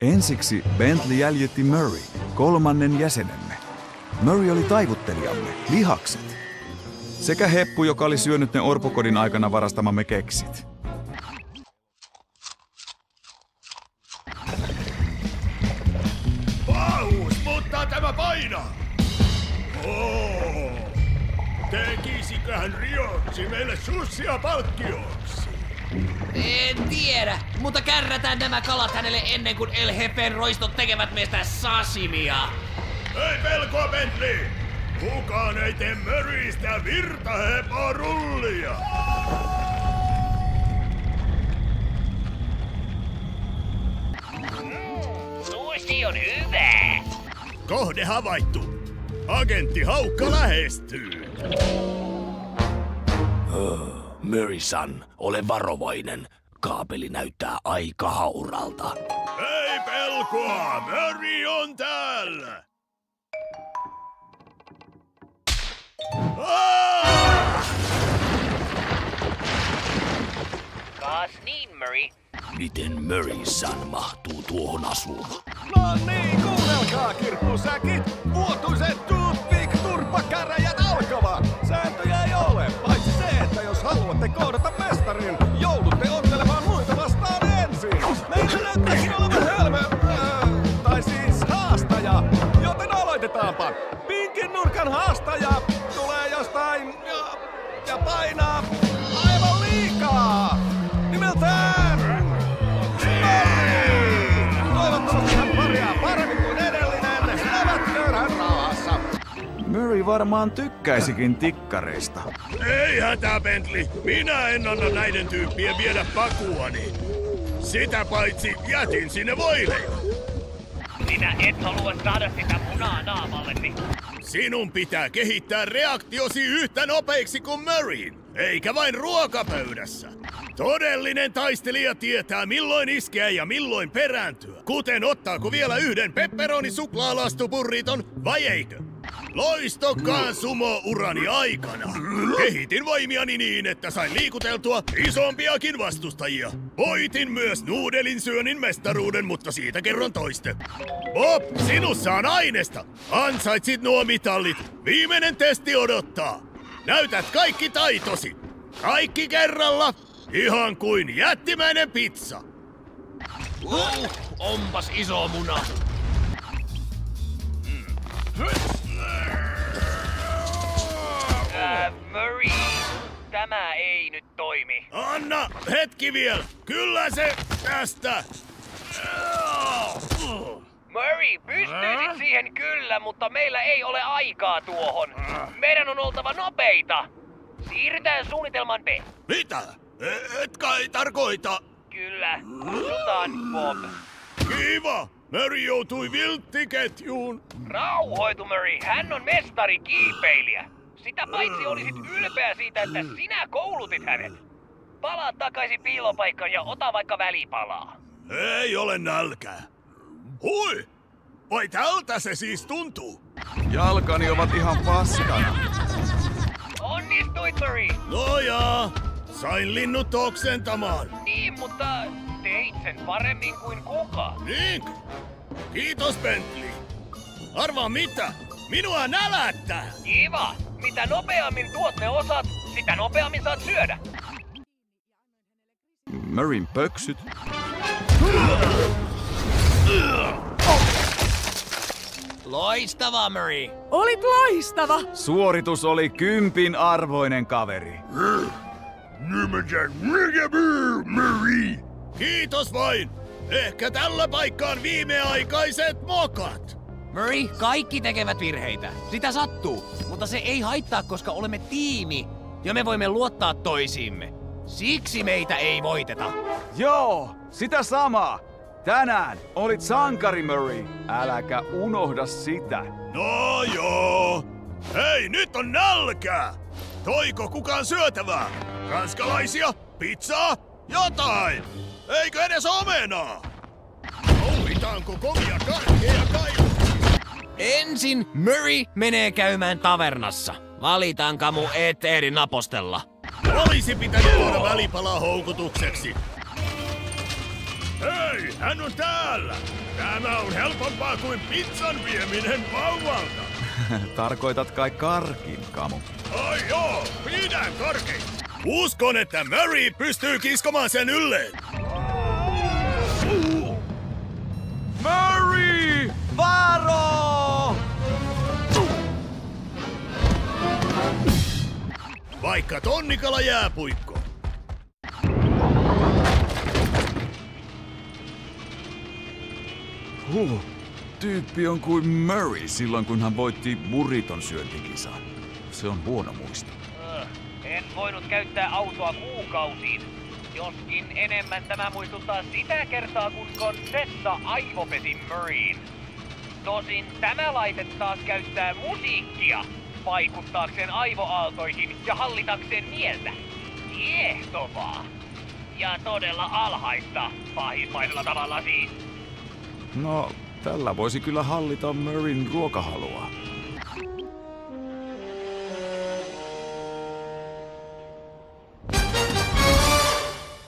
Ensiksi Bentley jäljitti Murray, kolmannen jäsenemme. Murray oli taivuttelijamme, lihakset. Sekä heppu, joka oli syönyt ne orpokodin aikana varastamamme keksit. Pahuus, mutta tämä painaa! Tekisiköhän Rioksi meille sussia palkkioksi? En tiedä, mutta kärrätään nämä kalat hänelle ennen kuin El Jefen roistot tekevät meistä sashimia. Ei pelkoa, Bentley! Kukaan ei tee Murraystä virtaheparullia! Sushi on hyvä! Kohde havaittu. Agentti Haukka lähestyy. Murray-san, ole varovainen. Kaapeli näyttää aika hauralta. Ei pelkoa, Murray on täällä! Kas niin, Murray. Miten Murray-san mahtuu tuohon asuun? No niin, kuunnelkaa kirppusäkit! Vuotuiset Toothpick-turpakäräjät alkavat! Sääntöjä ei ole, paitsi se, että jos haluatte kohdata mestarin, joudutte ottelemaan muita vastaan ensin! Meillä näyttäisi olevan tai siis haastaja, joten aloitetaanpa! Pinkin nurkan haastaja tulee jostain ja painaa aivan liikaa! Nimeltään toivottavasti hän pärjää paremmin kuin edellinen. Levätköönhän rauhassa. Murray varmaan tykkäisikin tikkareista. Ei hätää, Bentley. Minä en anna näiden tyyppien viedä pakuani. Sitä paitsi jätin sinne voileja. Sinä et halua saada sitä munaa naamallesi. Sinun pitää kehittää reaktiosi yhtä nopeiksi kuin Murrayn, eikä vain ruokapöydässä. Todellinen taistelija tietää milloin iskeä ja milloin perääntyä. Kuten ottaako vielä yhden pepperoni-suklaalastupurriton vai eikö? Loistokkaan sumo-urani aikana kehitin voimiani niin, että sain liikuteltua isompiakin vastustajia. Voitin myös nuudelin syönnin mestaruuden, mutta siitä kerron toiste. Bob, sinussa on aineesta. Ansaitsit nuo mitallit. Viimeinen testi odottaa. Näytät kaikki taitosi. Kaikki kerralla. Ihan kuin jättimäinen pizza. Onpas iso muna. Murray, tämä ei nyt toimi. Anna hetki vielä. Kyllä se tästä. Murray, pystyisit siihen kyllä, mutta meillä ei ole aikaa tuohon. Meidän on oltava nopeita. Siirrytään suunnitelman B. Mitä? Et kai tarkoita. Kyllä, kutsutaan Bob. Kiva! Murray joutui vilttiketjuun. Rauhoitu, Murray. Hän on mestari kiipeilijä. Sitä paitsi olisit ylpeä siitä, että sinä koulutit hänet. Palaa takaisin piilopaikkaan ja ota vaikka välipalaa. Ei ole nälkää. Hui! Vai tältä se siis tuntuu? Jalkani ovat ihan paskana. Onnistuit, Murray! No jaa, sain linnut oksentamaan. Niin, mutta teit sen paremmin kuin kuka. Niinkö? Kiitos, Bentley. Arvaa mitä? Minua nälättää! Kiva! Mitä nopeammin tuot ne osat, sitä nopeammin saat syödä. Murrayn pöksyt. Loistavaa, Murray! Olit loistava! Suoritus oli 10 arvoinen, kaveri. Murray! Kiitos vain! Ehkä tällä paikkaan viimeaikaiset mokat! Murray, kaikki tekevät virheitä. Sitä sattuu. Mutta se ei haittaa, koska olemme tiimi. Ja me voimme luottaa toisiimme. Siksi meitä ei voiteta. Joo, sitä samaa. Tänään olit sankari, Murray. Äläkä unohda sitä. No joo. Hei, nyt on nälkää! Toiko kukaan syötävää? Ranskalaisia? Pizzaa? Jotain! Eikö edes omenaa? Ouvitaanko kovia karkkeja kaivossa? Ensin Murray menee käymään tavernassa. Valitaan kamu et ehdi napostella. Olisi pitänyt tuoda välipalaa houkutukseksi. Hei, hän on täällä! Tämä on helpompaa kuin pizzan vieminen vauvalta. Tarkoitat kai karkin, Kamu? Ai joo, pidän karkin. Uskon, että Murray pystyy kiskomaan sen ylleen. Murray! Varo! Vaikka tonnikala jääpuikko. Tyyppi on kuin Murray silloin, kun hän voitti burriton syöntikisan. Se on huono muisto. En voinut käyttää autoa kuukausiin. Joskin enemmän tämä muistuttaa sitä kertaa, kun Scorsessa aivopesi Murrayin. Tosin tämä laite taas käyttää musiikkia vaikuttaakseen aivoaaltoihin ja hallitakseen mieltä. Kiehtovaa. Ja todella alhaista, pahimmaimmalla tavalla siis. No, tällä voisi kyllä hallita Murrayn ruokahalua.